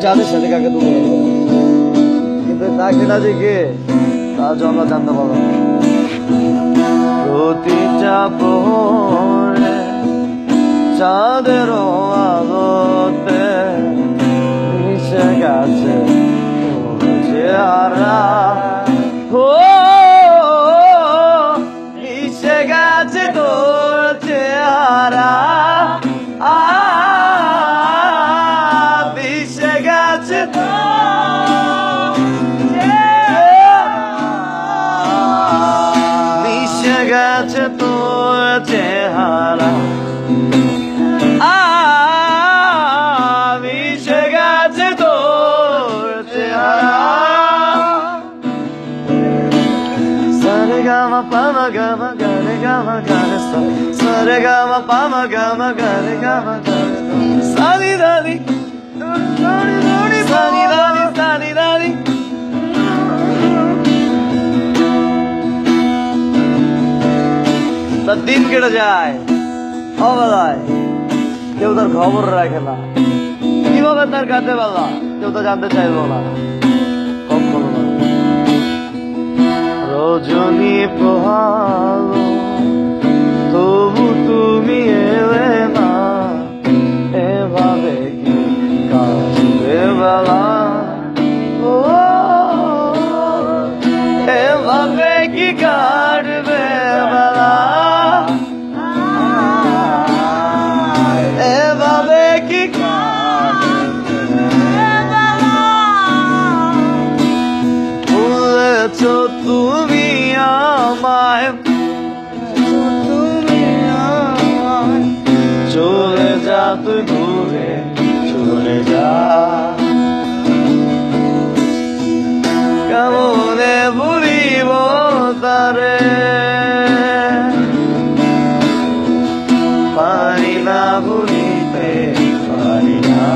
চাঁদের সাথে কাকে তুলে কিন্তু তাকে না যে কে তা আমরা জানতে পারলাম প্রতিটা প্রহরে চাঁদের আলোতে মিশে গেছে চেহারা মিশে গেছে তোর চেহারা মিশে গেছে মিশে গেছে তোর চেহারা মিশে গেছে তোর চেহারা Sare gama pama gama gare gama gare sa Sare gama pama gama gare gama gare Sani dani Sani dani Sani dani তার দিন কেটে যায় অবেলায় কেউ তার খবর রাখে না কিভাবে তার কাছে বেলা কেউ তো জানতে চাইবো না কখনো না রজনী পোহালো তবু তুমি এলে না এভাবে কি কাটবে বেলা এভাবে কি কাটবে বেলা এভাবে কি ভুলেছ তুমি আমায় চলে যা তুই দূরে চলে যা কেমনে ভুলিব তারে পারি না ভুলিতে পারি না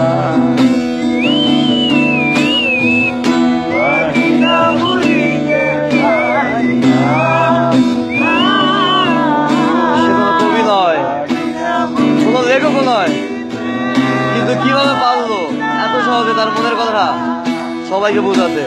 পারি না ভুলিতে পারি না সে কোনো কবি নয় কোনো লেখকও নয় কিন্তু কিভাবে পারলো এত সহজে তার মনের কথা সবাইকে বোঝাতে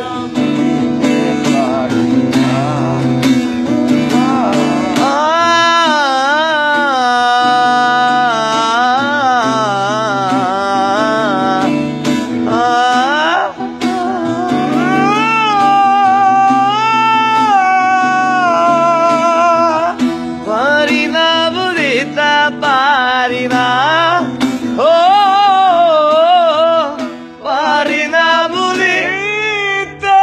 পারি না বুঝিতে পারি না ও পারি না বুঝিতে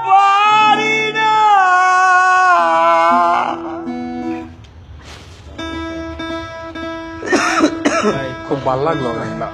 পারি না খুব ভালো লাগলো গানটা।